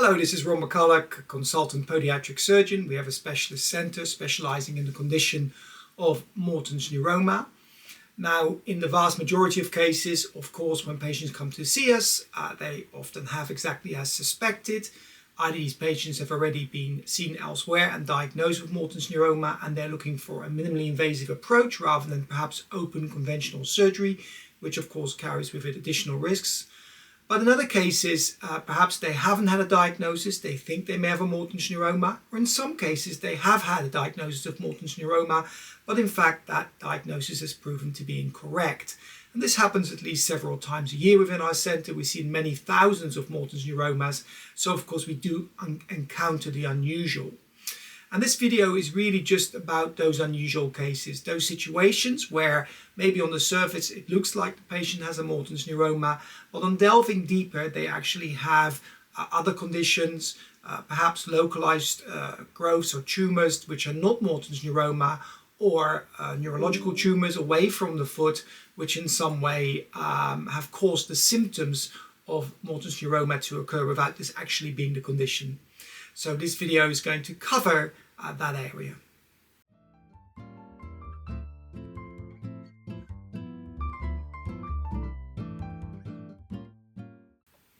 Hello, this is Ron McCulloch, consultant podiatric surgeon. We have a specialist centre specialising in the condition of Morton's neuroma. Now, in the vast majority of cases, of course, when patients come to see us, they often have exactly as suspected. Either these patients have already been seen elsewhere and diagnosed with Morton's neuroma, and they're looking for a minimally invasive approach rather than perhaps open conventional surgery, which of course carries with it additional risks. But in other cases, perhaps they haven't had a diagnosis, they think they may have a Morton's neuroma, or in some cases they have had a diagnosis of Morton's neuroma, but in fact that diagnosis has proven to be incorrect. And this happens at least several times a year within our centre. We've seen many thousands of Morton's neuromas, so of course we do encounter the unusual. And this video is really just about those unusual cases, those situations where maybe on the surface it looks like the patient has a Morton's neuroma, but on delving deeper they actually have other conditions, perhaps localized growths or tumours which are not Morton's neuroma, or neurological tumours away from the foot which in some way have caused the symptoms of Morton's neuroma to occur without this actually being the condition. So this video is going to cover that area.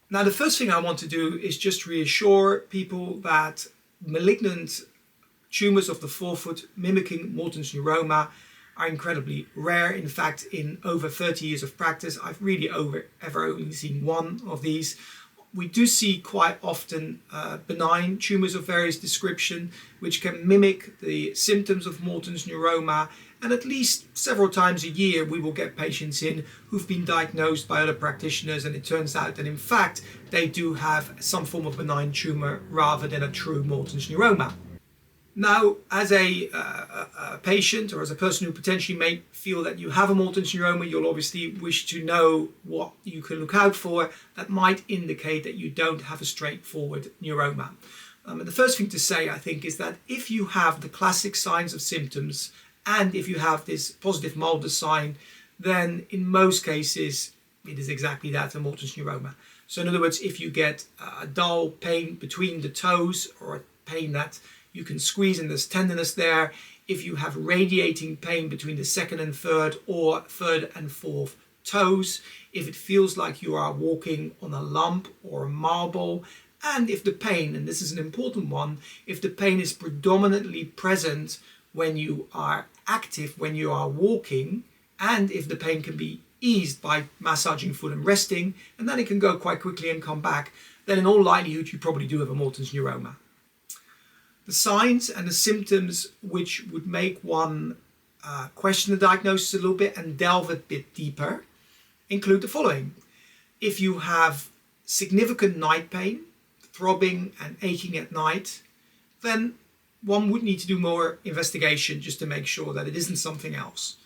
Now, the first thing I want to do is just reassure people that malignant tumours of the forefoot mimicking Morton's neuroma are incredibly rare. In fact, in over 30 years of practice, I've really ever only seen one of these. We do see quite often benign tumours of various description which can mimic the symptoms of Morton's neuroma, and at least several times a year we will get patients in who've been diagnosed by other practitioners, and it turns out that in fact they do have some form of benign tumour rather than a true Morton's neuroma. Now, as a patient or as a person who potentially may feel that you have a Morton's neuroma, you'll obviously wish to know what you can look out for that might indicate that you don't have a straightforward neuroma. And the first thing to say, I think, is that if you have the classic signs of symptoms and if you have this positive Mulder sign, then in most cases it is exactly that, a Morton's neuroma. So in other words, if you get a dull pain between the toes or a pain that you can squeeze and there's tenderness there, if you have radiating pain between the second and third or third and fourth toes, if it feels like you are walking on a lump or a marble, and if the pain, and this is an important one, if the pain is predominantly present when you are active, when you are walking, and if the pain can be eased by massaging foot and resting, and then it can go quite quickly and come back, then in all likelihood you probably do have a Morton's neuroma. The signs and the symptoms which would make one question the diagnosis a little bit and delve a bit deeper include the following. If you have significant night pain, throbbing and aching at night, then one would need to do more investigation just to make sure that it isn't something else.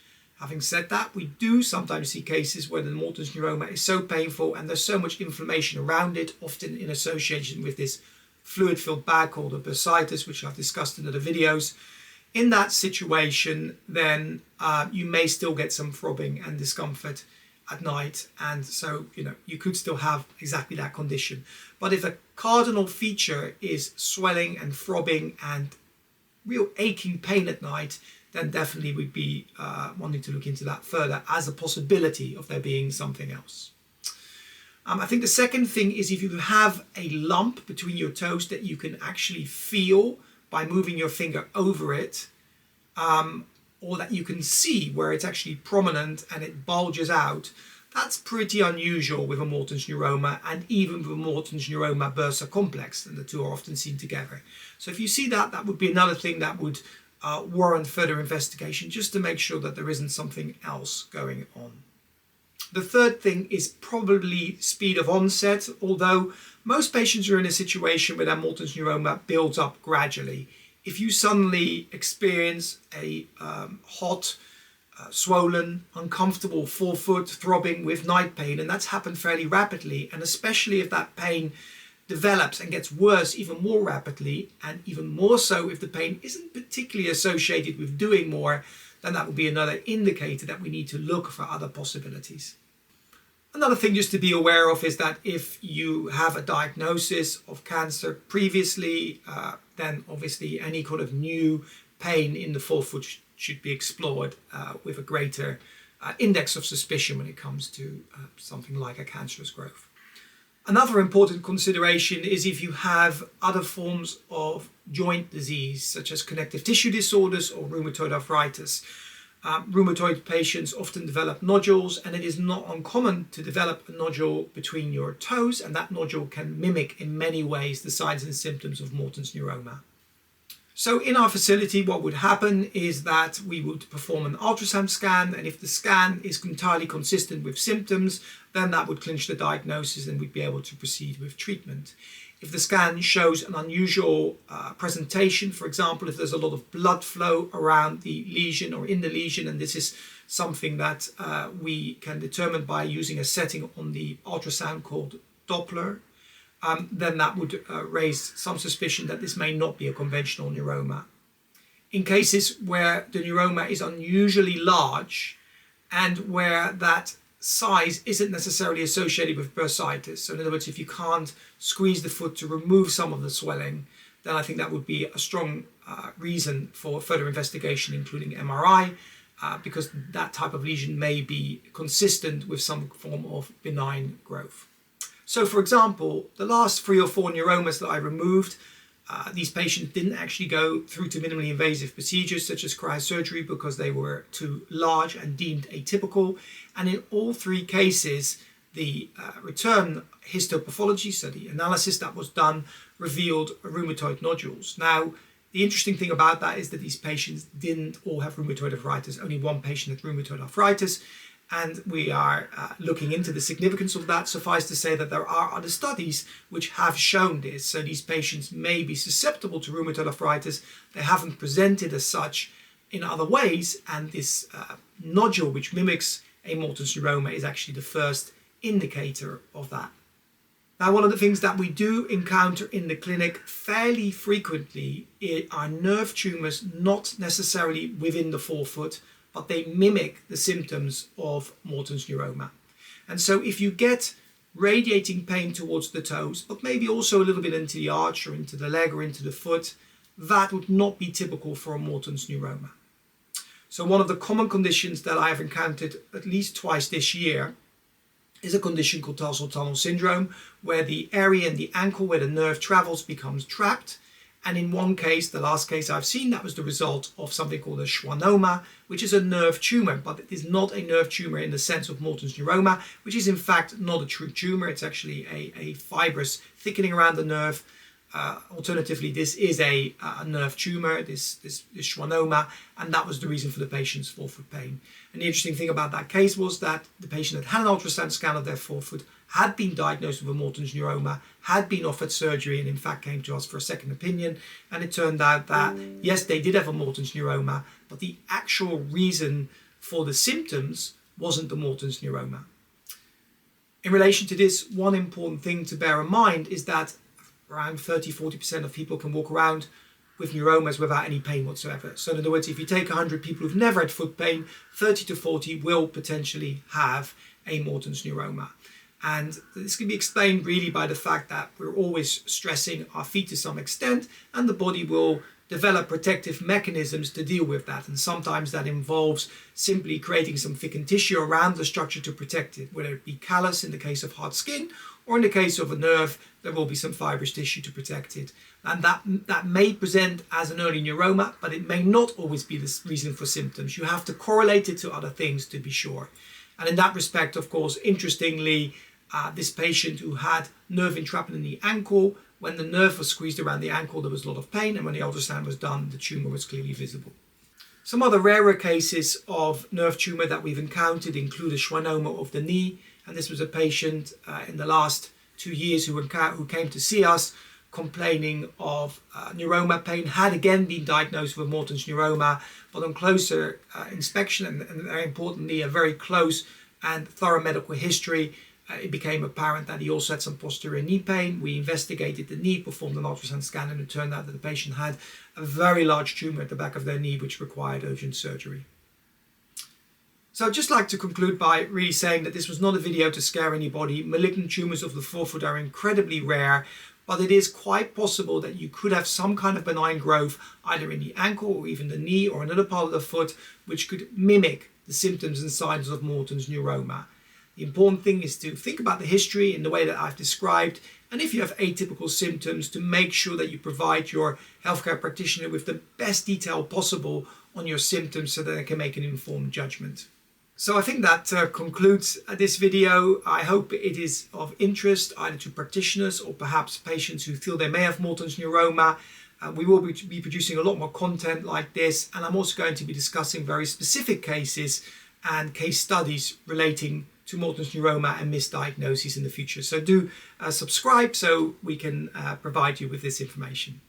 Having said that, we do sometimes see cases where the Morton's neuroma is so painful and there's so much inflammation around it, often in association with this fluid-filled bag called a bursitis, which I've discussed in other videos. In that situation, then you may still get some throbbing and discomfort at night, and so you could still have exactly that condition. But if a cardinal feature is swelling and throbbing and real aching pain at night, then definitely we'd be wanting to look into that further as a possibility of there being something else. I think the second thing is if you have a lump between your toes that you can actually feel by moving your finger over it, or that you can see where it's actually prominent and it bulges out, that's pretty unusual with a Morton's neuroma, and even with a Morton's neuroma bursa complex, and the two are often seen together. So if you see that, that would be another thing that would warrant further investigation, just to make sure that there isn't something else going on. The third thing is probably speed of onset, although most patients are in a situation where their Morton's neuroma builds up gradually. If you suddenly experience a hot, swollen, uncomfortable forefoot throbbing with night pain, and that's happened fairly rapidly, and especially if that pain develops and gets worse even more rapidly, and even more so if the pain isn't particularly associated with doing more, then that would be another indicator that we need to look for other possibilities. Another thing just to be aware of is that if you have a diagnosis of cancer previously, then obviously any kind of new pain in the forefoot should be explored with a greater index of suspicion when it comes to something like a cancerous growth. Another important consideration is if you have other forms of joint disease, such as connective tissue disorders or rheumatoid arthritis. Rheumatoid patients often develop nodules, and it is not uncommon to develop a nodule between your toes, and that nodule can mimic in many ways the signs and symptoms of Morton's neuroma. So in our facility, what would happen is that we would perform an ultrasound scan, and if the scan is entirely consistent with symptoms, then that would clinch the diagnosis and we'd be able to proceed with treatment. If the scan shows an unusual presentation, for example, if there's a lot of blood flow around the lesion or in the lesion, and this is something that we can determine by using a setting on the ultrasound called Doppler, then that would raise some suspicion that this may not be a conventional neuroma. In cases where the neuroma is unusually large and where that size isn't necessarily associated with bursitis, so in other words, if you can't squeeze the foot to remove some of the swelling, then I think that would be a strong reason for further investigation, including MRI, because that type of lesion may be consistent with some form of benign growth. So for example, the last 3 or 4 neuromas that I removed, these patients didn't actually go through to minimally invasive procedures such as cryosurgery because they were too large and deemed atypical. And in all 3 cases, the return histopathology, so the analysis that was done, revealed rheumatoid nodules. Now, the interesting thing about that is that these patients didn't all have rheumatoid arthritis. Only one patient had rheumatoid arthritis. And we are looking into the significance of that. Suffice to say that there are other studies which have shown this. So these patients may be susceptible to rheumatoid arthritis. They haven't presented as such in other ways. And this nodule, which mimics a Morton's neuroma, is actually the first indicator of that. Now, one of the things that we do encounter in the clinic fairly frequently are nerve tumours, not necessarily within the forefoot, but they mimic the symptoms of Morton's neuroma. And so if you get radiating pain towards the toes, but maybe also a little bit into the arch or into the leg or into the foot, that would not be typical for a Morton's neuroma. So one of the common conditions that I have encountered at least twice this year is a condition called tarsal tunnel syndrome, where the area in the ankle where the nerve travels becomes trapped. And in one case, the last case I've seen, that was the result of something called a schwannoma, which is a nerve tumor, but it is not a nerve tumor in the sense of Morton's neuroma, which is in fact not a true tumor. It's actually a fibrous thickening around the nerve. Alternatively, this is a nerve tumor, this schwannoma, and that was the reason for the patient's forefoot pain. And the interesting thing about that case was that the patient had had an ultrasound scan of their forefoot, had been diagnosed with a Morton's neuroma, had been offered surgery, and in fact came to us for a second opinion. And it turned out that, yes, they did have a Morton's neuroma, but the actual reason for the symptoms wasn't the Morton's neuroma. In relation to this, one important thing to bear in mind is that around 30-40% of people can walk around with neuromas without any pain whatsoever. So in other words, if you take 100 people who've never had foot pain, 30 to 40 will potentially have a Morton's neuroma. And this can be explained really by the fact that we're always stressing our feet to some extent, and the body will develop protective mechanisms to deal with that. And sometimes that involves simply creating some thickened tissue around the structure to protect it, whether it be callus in the case of hard skin, or in the case of a nerve, there will be some fibrous tissue to protect it. And that may present as an early neuroma, but it may not always be the reason for symptoms. You have to correlate it to other things to be sure. And in that respect, of course, interestingly, this patient who had nerve entrapment in the ankle, when the nerve was squeezed around the ankle, there was a lot of pain, and when the ultrasound was done, the tumour was clearly visible. Some other rarer cases of nerve tumour that we've encountered include a schwannoma of the knee, and this was a patient in the last 2 years who came to see us complaining of neuroma pain, had again been diagnosed with Morton's neuroma, but on closer inspection and very importantly a very close and thorough medical history, it became apparent that he also had some posterior knee pain. We investigated the knee, performed an ultrasound scan, and it turned out that the patient had a very large tumour at the back of their knee which required urgent surgery. So I'd just like to conclude by really saying that this was not a video to scare anybody. Malignant tumours of the forefoot are incredibly rare, but it is quite possible that you could have some kind of benign growth either in the ankle or even the knee or another part of the foot, which could mimic the symptoms and signs of Morton's neuroma. The important thing is to think about the history in the way that I've described, and if you have atypical symptoms, to make sure that you provide your healthcare practitioner with the best detail possible on your symptoms so that they can make an informed judgment. So I think that concludes this video. I hope it is of interest either to practitioners or perhaps patients who feel they may have Morton's neuroma. We will be producing a lot more content like this, and I'm also going to be discussing very specific cases and case studies relating to Morton's neuroma and misdiagnoses in the future. So do subscribe so we can provide you with this information.